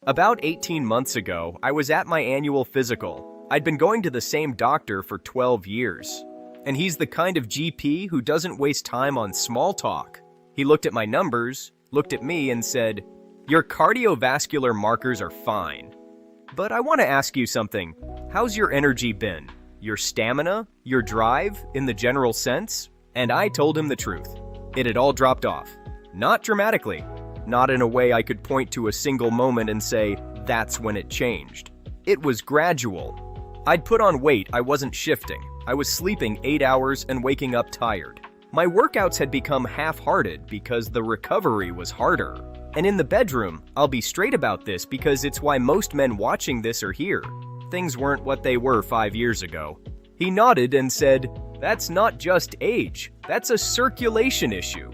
About 18 months ago, I was at my annual physical. I'd been going to the same doctor for 12 years. And he's the kind of GP who doesn't waste time on small talk. He looked at my numbers, looked at me, and said, "Your cardiovascular markers are fine. But I want to ask you something. How's your energy been? Your stamina? Your drive, in the general sense?" And I told him the truth. It had all dropped off. Not dramatically. Not in a way I could point to a single moment and say, that's when it changed. It was gradual. I'd put on weight, I wasn't shifting. I was sleeping 8 hours and waking up tired. My workouts had become half-hearted because the recovery was harder. And in the bedroom, I'll be straight about this because it's why most men watching this are here. Things weren't what they were 5 years ago. He nodded and said, "That's not just age, that's a circulation issue.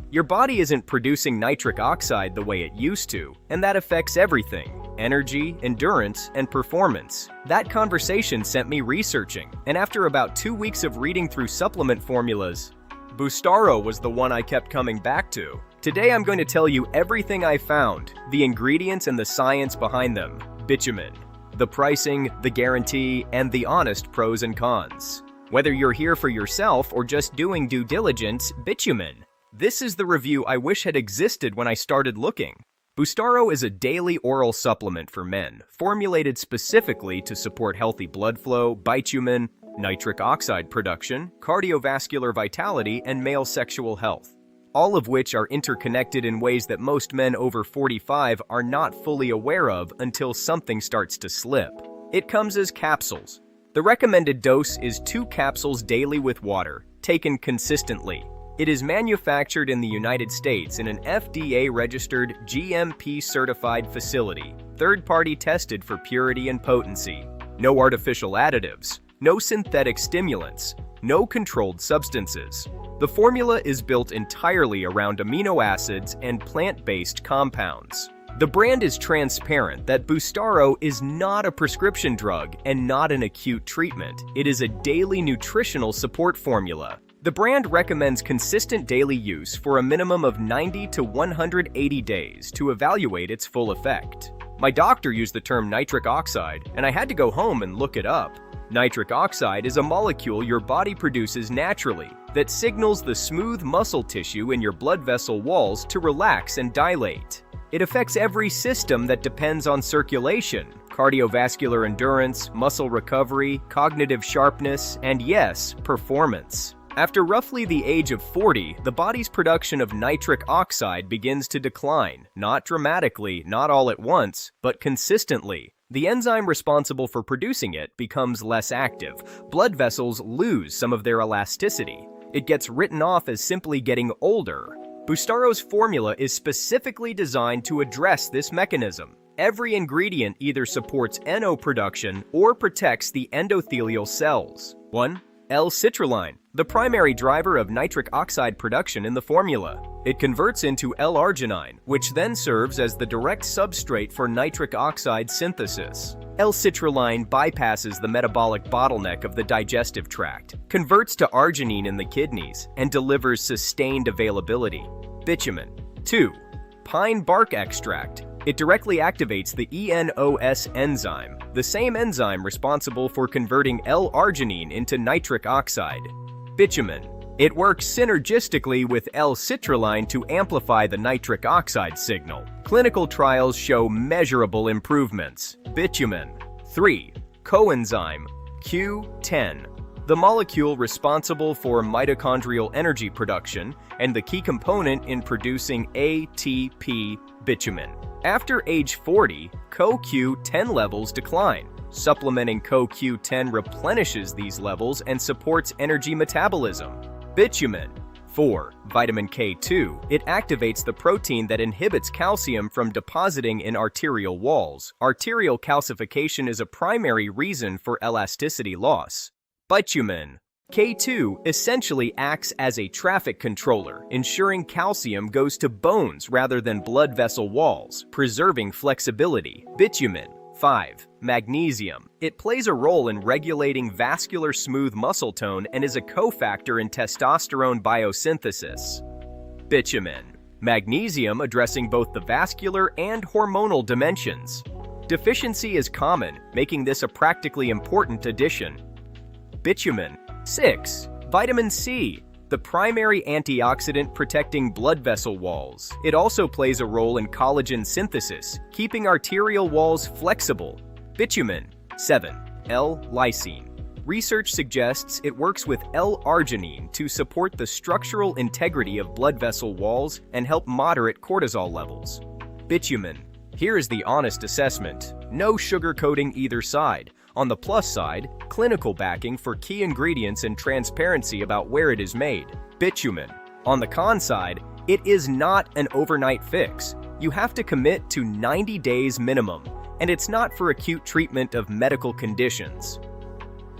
Your body isn't producing nitric oxide the way it used to, and that affects everything: energy, endurance, and performance." That conversation sent me researching, and after about 2 weeks of reading through supplement formulas, Boostaro was the one I kept coming back to. Today I'm going to tell you everything I found, the ingredients and the science behind them. Bitumen. The pricing, the guarantee, and the honest pros and cons. Whether you're here for yourself or just doing due diligence, bitumen. This is the review I wish had existed when I started looking. Boostaro is a daily oral supplement for men, formulated specifically to support healthy blood flow, bitumen, nitric oxide production, cardiovascular vitality, and male sexual health. All of which are interconnected in ways that most men over 45 are not fully aware of until something starts to slip. It comes as capsules. The recommended dose is 2 capsules daily with water, taken consistently. It is manufactured in the United States in an FDA-registered, GMP-certified facility, third-party tested for purity and potency. No artificial additives, no synthetic stimulants, no controlled substances. The formula is built entirely around amino acids and plant-based compounds. The brand is transparent that Boostaro is not a prescription drug and not an acute treatment. It is a daily nutritional support formula. The brand recommends consistent daily use for a minimum of 90 to 180 days to evaluate its full effect. My doctor used the term nitric oxide, and I had to go home and look it up. Nitric oxide is a molecule your body produces naturally that signals the smooth muscle tissue in your blood vessel walls to relax and dilate. It affects every system that depends on circulation: cardiovascular endurance, muscle recovery, cognitive sharpness, and yes, performance. After roughly the age of 40, the body's production of nitric oxide begins to decline, not dramatically, not all at once, but consistently. The enzyme responsible for producing it becomes less active. Blood vessels lose some of their elasticity. It gets written off as simply getting older. Boostaro's formula is specifically designed to address this mechanism. Every ingredient either supports NO production or protects the endothelial cells. 1. L-Citrulline, the primary driver of nitric oxide production in the formula. It converts into L-Arginine, which then serves as the direct substrate for nitric oxide synthesis. L-Citrulline bypasses the metabolic bottleneck of the digestive tract, converts to arginine in the kidneys, and delivers sustained availability. Bitumen. 2. Pine bark extract. It directly activates the ENOS enzyme, the same enzyme responsible for converting L-arginine into nitric oxide. Bitumen. It works synergistically with L-Citrulline to amplify the nitric oxide signal. Clinical trials show measurable improvements. Bitumen. 3. Coenzyme Q10. The molecule responsible for mitochondrial energy production and the key component in producing ATP. Bitumen. After age 40, CoQ10 levels decline. Supplementing CoQ10 replenishes these levels and supports energy metabolism. Bitumen. 4. Vitamin K2. It activates the protein that inhibits calcium from depositing in arterial walls. Arterial calcification is a primary reason for elasticity loss. Bitumen. K2 essentially acts as a traffic controller, ensuring calcium goes to bones rather than blood vessel walls, preserving flexibility. Bitumen. 5. Magnesium. It plays a role in regulating vascular smooth muscle tone and is a cofactor in testosterone biosynthesis. Bitumen. Magnesium, addressing both the vascular and hormonal dimensions. Deficiency is common, making this a practically important addition. Bitumen. 6. Vitamin C, the primary antioxidant protecting blood vessel walls. It also plays a role in collagen synthesis, keeping arterial walls flexible. Bitumen. 7. L-Lysine. Research suggests it works with L-Arginine to support the structural integrity of blood vessel walls and help moderate cortisol levels. Bitumen. Here is the honest assessment. No sugarcoating either side. On the plus side, clinical backing for key ingredients and transparency about where it is made. Bitumen. On the con side, it is not an overnight fix. You have to commit to 90 days minimum, and it's not for acute treatment of medical conditions.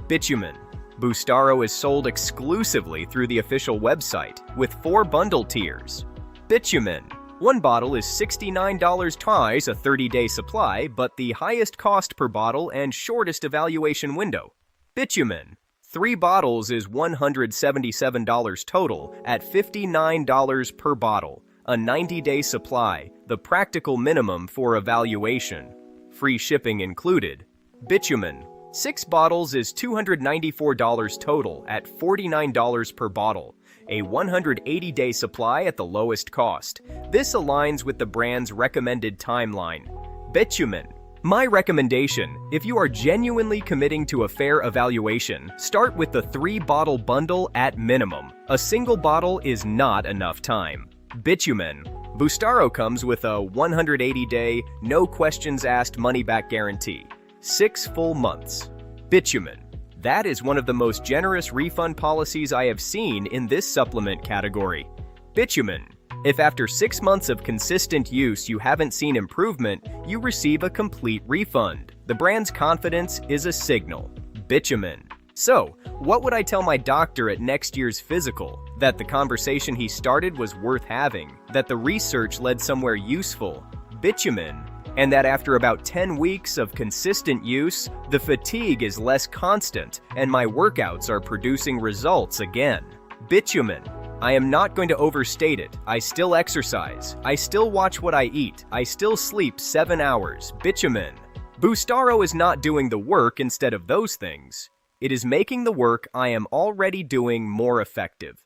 Bitumen. Boostaro is sold exclusively through the official website, with 4 bundle tiers. Bitumen. One bottle is $69 twice a 30-day supply, but the highest cost per bottle and shortest evaluation window. Bitumen. 3 bottles is $177 total at $59 per bottle, a 90-day supply, the practical minimum for evaluation. Free shipping included. Bitumen. 6 bottles is $294 total at $49 per bottle, a 180-day supply at the lowest cost. This aligns with the brand's recommended timeline. Bitumen. My recommendation, if you are genuinely committing to a fair evaluation, start with the 3-bottle bundle at minimum. A single bottle is not enough time. Bitumen. Boostaro comes with a 180-day, no questions asked money-back guarantee. 6 full months. Bitumen. That is one of the most generous refund policies I have seen in this supplement category. Bitumen. If after 6 months of consistent use you haven't seen improvement, you receive a complete refund. The brand's confidence is a signal. Bitumen. So, what would I tell my doctor at next year's physical? That the conversation he started was worth having, that the research led somewhere useful. Bitumen. And that after about 10 weeks of consistent use, the fatigue is less constant and my workouts are producing results again. Bitumen. I am not going to overstate it. I still exercise. I still watch what I eat. I still sleep 7 hours. Bitumen. Boostaro is not doing the work instead of those things. It is making the work I am already doing more effective.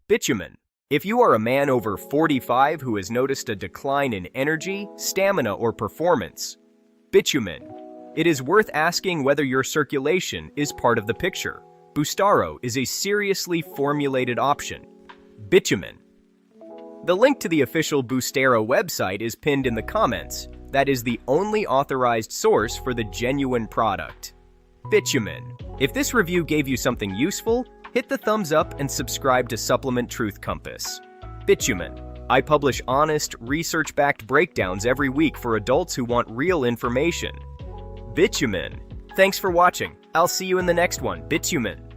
Bitumen. If you are a man over 45 who has noticed a decline in energy, stamina, or performance, bitumen. It is worth asking whether your circulation is part of the picture. Boostaro is a seriously formulated option. Bitumen. The link to the official Boostaro website is pinned in the comments. That is the only authorized source for the genuine product. Bitumen. If this review gave you something useful, hit the thumbs up and subscribe to Supplement Truth Compass. Bitumen. I publish honest, research-backed breakdowns every week for adults who want real information. Bitumen. Thanks for watching. I'll see you in the next one. Bitumen.